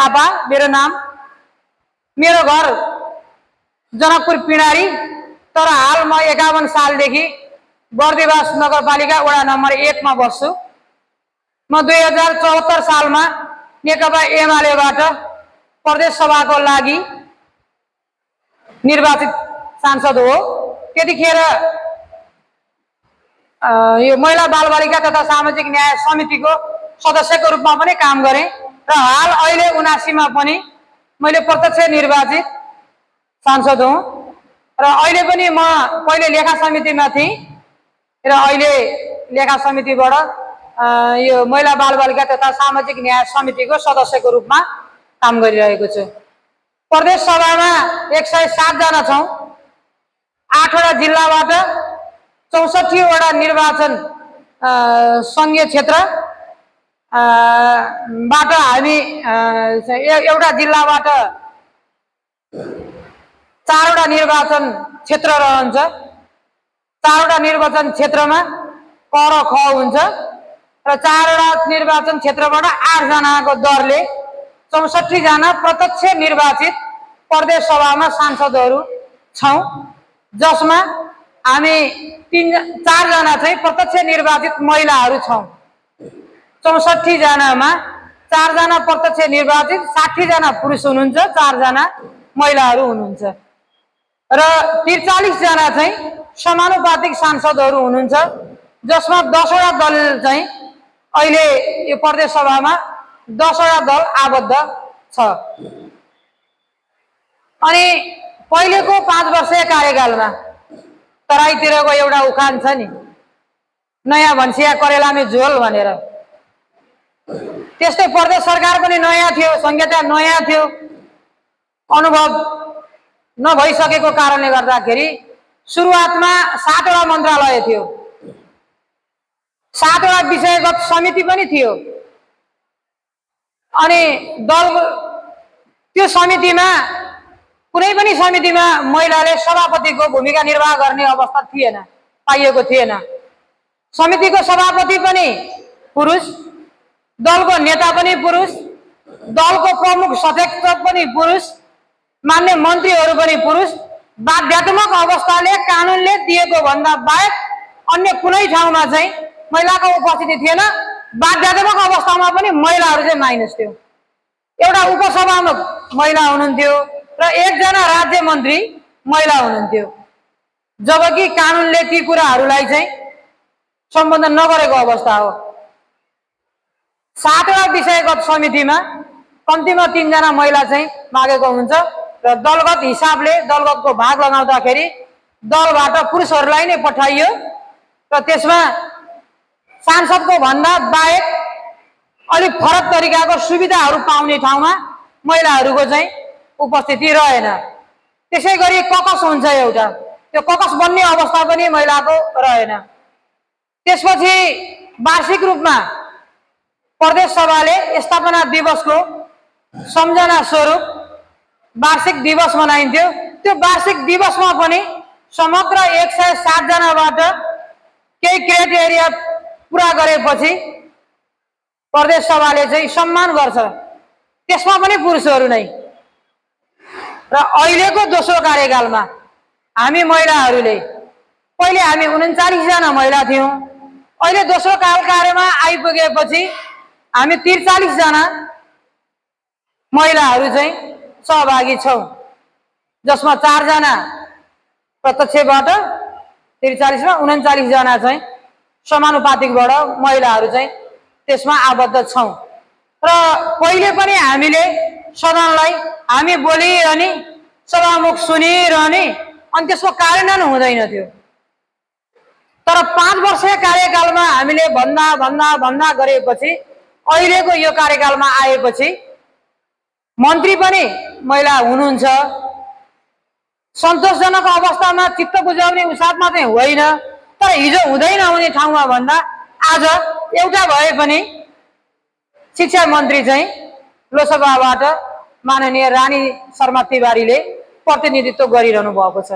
थापा मेरो नाम, मेरो घर जनकपुर पिडारी, तर हाल म 51 सालदेखि बर्दिवास नगरपालिका वडा नम्बर 1 मा बस्छु। म 2074 सालमा नेकपा एमालेबाट प्रदेश सभाको लागि निर्वाचित सांसद हो। त्यतिखेर यो महिला बालबालिका तथा सामाजिक न्याय समितिको सदस्यको रूपमा पनि काम गरेँ र हाल अहिले 79 मा पनि मैले प्रत्यक्ष निर्वाचित सांसद हुँ। र अहिले पनि म पहिले लेखा समितिमा थिएँ र अहिले लेखा समितिबाट यो महिला बालबालिका तथा सामाजिक न्याय समितिको सदस्यको रूपमा काम गरिरहेको छु। प्रदेश सभामा 107 जना छौँ। 8 वटा जिल्लाबाट 64 वटा निर्वाचन संघीय क्षेत्र बाट हामी एउटा जिल्लाबाट 4 वटा निर्वाचन क्षेत्र रहन्छ। 4 वटा निर्वाचन क्षेत्रमा क र ख हुन्छ र 4 वटा निर्वाचन क्षेत्रबाट 8 जनाको दरले 64 जना प्रत्यक्ष निर्वाचित प्रदेश सभामा सांसदहरू छौँ, जसमा हामी 4 जना चाहिँ प्रत्यक्ष निर्वाचित महिलाहरू छौँ। 64 जनामा 4 जना प्रत्यक्ष निर्वाचित, 60 जना पुरुष हुनुहुन्छ, 4 जना महिलाहरू हुनुहुन्छ र 43 जना चाहिँ समानुपातिक सांसदहरू हुनुहुन्छ, जसमा 10 वटा दल चाहिँ अहिले यो प्रदेश सभामा 10 वटा दल आबद्ध छ। अनि पहिलेको 5 वर्षीय कार्यकालमा तराईतिरको एउटा उखान छ नि, नयाँ भन्छिया करेलामे झोल भनेर, त्यस्तै प्रदेश सरकार पनि नयाँ थियो, संहिता नयाँ थियो। अनुभव नभइसकेको कारणले गर्दाखेरि सुरुवातमा 7 वटा मन्त्रालय थियो, 7 वटा विषयगत समिति पनि थियो। अनि दल त्यो समितिमा कुनै पनि समितिमा महिलाले सभापतिको भूमिका निर्वाह गर्ने अवस्था थिएन, पाइएको थिएन। समितिको सभापति पनि पुरुष, दलको नेता पनि पुरुष, दलको प्रमुख सचेतक पनि पुरुष, मान्य मन्त्रीहरू पनि पुरुष। बाध्यात्मक अवस्थाले कानुनले दिएको भन्दा बाहेक अन्य कुनै ठाउँमा चाहिँ महिलाको उपस्थिति थिएन। बाध्यात्मक अवस्थामा पनि महिलाहरू चाहिँ माइनस थियो। एउटा उपसभामुख महिला हुनुहुन्थ्यो र 1 जना राज्य मन्त्री महिला हुनुहुन्थ्यो, जबकि कानुनले ती कुराहरूलाई चाहिँ सम्बोधन नगरेको अवस्था हो। 7 वटा विषयगत समितिमा कम्तीमा 3 जना महिला चाहिँ मागेको हुन्छ र दलगत हिसाबले दलगतको भाग लगाउँदाखेरि दलबाट पुरुषहरूलाई नै पठाइयो र त्यसमा सांसदको भन्दा बाहेक अलिक फरक तरिकाको सुविधाहरू पाउने ठाउँमा महिलाहरूको चाहिँ उपस्थिति रहेन। त्यसै गरी ककस हुन्छ एउटा, त्यो ककस बन्ने अवस्था पनि महिलाको रहेन। त्यसपछि वार्षिक रूपमा प्रदेश सभाले स्थापना दिवसको सम्झना स्वरूप वार्षिक दिवस मनाइन्थ्यो। त्यो वार्षिक दिवसमा पनि समग्र 107 जनाबाट केही क्राइटेरिया पुरा गरेपछि प्रदेश सभाले चाहिँ सम्मान गर्छ, त्यसमा पनि पुरुषहरू नै। र अहिलेको दोस्रो कार्यकालमा हामी महिलाहरूले, पहिले हामी 39 जना महिला थियौँ, अहिले दोस्रो कार्यकालमा आइपुगेपछि हामी 43 जना महिलाहरू चाहिँ सहभागी छौँ, जसमा 4 जना प्रत्यक्षबाट 43 मा 39 जना चाहिँ समानुपातिकबाट महिलाहरू चाहिँ त्यसमा आबद्ध छौँ। र पहिले पनि हामीले सदनलाई हामी बोलिरहने, सभामुख सुनिरहने, अनि त्यसको कार्यान्वयन हुँदैन थियो। तर 5 वर्षीय कार्यकालमा हामीले भन्दा गरेपछि अहिलेको यो कार्यकालमा आएपछि मन्त्री पनि महिला हुनुहुन्छ। सन्तोषजनक अवस्थामा चित्त बुझाउने उसादमा चाहिँ होइन, तर हिजो हुँदै नहुने ठाउँमा भन्दा आज एउटा भए पनि शिक्षा मन्त्री चाहिँ लोकसभाबाट माननीय रानी शर्मा तिवारीले प्रतिनिधित्व गरिरहनु भएको छ।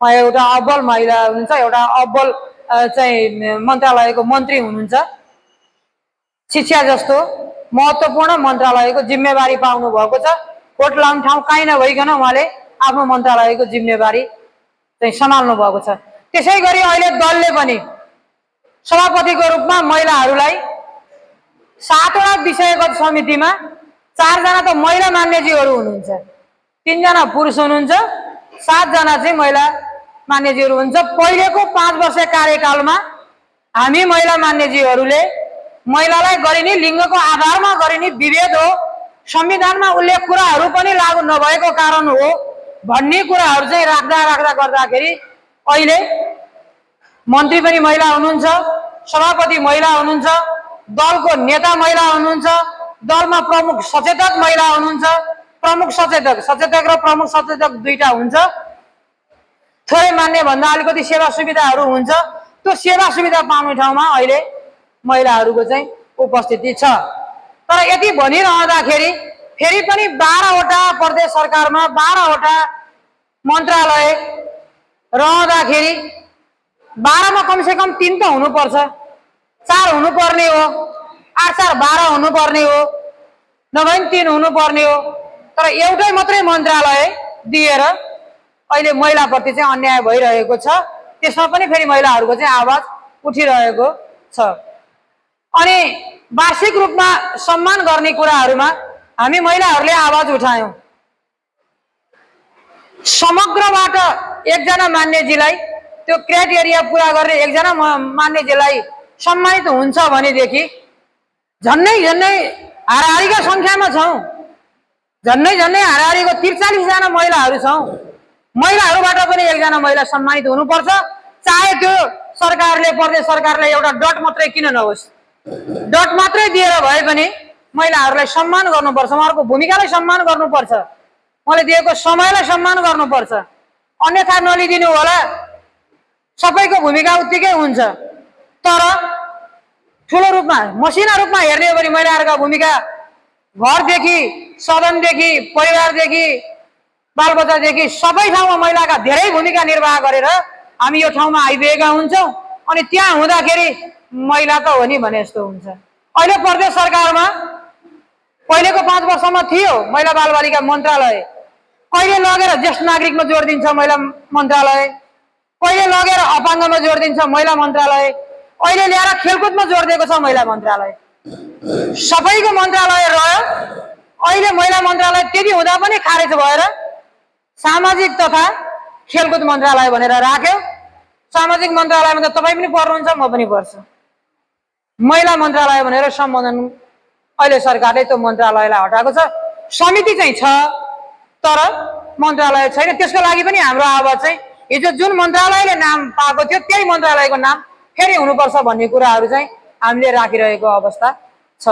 एउटा अब्बल महिला हुनुहुन्छ, एउटा अब्बल चाहिँ मन्त्रालयको मन्त्री हुनुहुन्छ। शिक्षा जस्तो महत्त्वपूर्ण मन्त्रालयको जिम्मेवारी पाउनु भएको छ। कोट लाउने ठाउँ कहीँ नभइकन उहाँले आफ्नो मन्त्रालयको जिम्मेवारी चाहिँ सम्हाल्नु भएको छ। त्यसै गरी अहिले दलले पनि सभापतिको रूपमा महिलाहरूलाई 7 वटा विषयगत समितिमा 4 जना त महिला मान्यजीहरू हुनुहुन्छ, 3 जना पुरुष हुनुहुन्छ, 7 जना चाहिँ महिला मान्यजीहरू हुन्छ। पहिलेको 5 वर्ष कार्यकालमा हामी महिला मान्यजीहरूले महिलालाई गरिने लिङ्गको आधारमा गरिने विभेद हो, संविधानमा उल्लेख कुराहरू पनि लागू नभएको कारण हो भन्ने कुराहरू चाहिँ राख्दा गर्दाखेरि अहिले मन्त्री पनि महिला हुनुहुन्छ, सभापति महिला हुनुहुन्छ, दलको नेता महिला हुनुहुन्छ, दलमा प्रमुख सचेतक महिला हुनुहुन्छ। प्रमुख सचेतक र प्रमुख सचेतक दुईटा हुन्छ। थोरै मान्ने भन्दा अलिकति सेवा सुविधाहरू हुन्छ, त्यो सेवा सुविधा पाउने ठाउँमा अहिले महिलाहरूको चाहिँ उपस्थिति छ। तर यति भनिरहँदाखेरि फेरि पनि 12 वटा प्रदेश सरकारमा 12 वटा मन्त्रालय रहँदाखेरि 12 मा कमसेकम 3 त हुनुपर्छ, 4 हुनुपर्ने हो, 8 4 12 हुनुपर्ने हो, नभए 3 हुनुपर्ने हो। तर एउटै मात्रै मन्त्रालय दिएर अहिले महिलाप्रति चाहिँ अन्याय भइरहेको छ। त्यसमा पनि फेरि महिलाहरूको चाहिँ आवाज उठिरहेको छ। अनि वार्षिक रूपमा सम्मान गर्ने कुराहरूमा हामी महिलाहरूले आवाज उठायौं। समग्रबाट एकजना मान्यजीलाई त्यो क्राइटेरिया पुरा गर्ने एकजना मान्यजीलाई सम्मानित हुन्छ भनेदेखि झन्नै हाराहारीका संख्यामा छौं, झन्नै हाराहारीको 43 जना महिलाहरू छौं। महिलाहरूबाट पनि एकजना महिला सम्मानित हुनुपर्छ, चाहे त्यो सरकारले प्रदेश सरकारले एउटा डट मात्रै किन नहोस्, डट मात्रै दिएर भए पनि महिलाहरूलाई सम्मान गर्नुपर्छ, उहाँहरूको भूमिकालाई सम्मान गर्नुपर्छ, उहाँले दिएको समयलाई सम्मान गर्नुपर्छ। अन्यथा नलिदिनु होला, सबैको भूमिका उत्तिकै हुन्छ। तर ठुलो रूपमा मसिना रूपमा हेर्ने हो भने महिलाहरूका भूमिका घरदेखि सदनदेखि परिवारदेखि बालबच्चादेखि सबै ठाउँमा महिलाका धेरै भूमिका निर्वाह गरेर हामी यो ठाउँमा आइपुगेका हुन्छौँ। अनि त्यहाँ हुँदाखेरि महिला त हो नि भने जस्तो हुन्छ। अहिले प्रदेश सरकारमा पहिलेको 5 वर्षमा थियो महिला बालबालिका मन्त्रालय, कहिले लगेर ज्येष्ठ नागरिकमा जोड दिन्छ महिला मन्त्रालय, कहिले लगेर अपाङ्गमा जोड दिन्छ महिला मन्त्रालय, अहिले ल्याएर खेलकुदमा जोड दिएको छ महिला मन्त्रालय। सबैको मन्त्रालय रह्यो। अहिले महिला मन्त्रालय त्यति हुँदा पनि खारेज भएर सामाजिक तथा खेलकुद मन्त्रालय भनेर राख्यो। सामाजिक मन्त्रालयमा त तपाईँ पनि पर्नुहुन्छ, म पनि पर्छु। महिला मन्त्रालय भनेर सम्बोधन अहिले सरकारले त्यो मन्त्रालयलाई हटाएको छ। समिति चाहिँ छ तर मन्त्रालय छैन। त्यसको लागि पनि हाम्रो आवाज चाहिँ हिजो जुन मन्त्रालयले नाम पाएको थियो त्यही मन्त्रालयको नाम फेरि हुनुपर्छ भन्ने कुराहरू चाहिँ हामीले राखिरहेको अवस्था छ।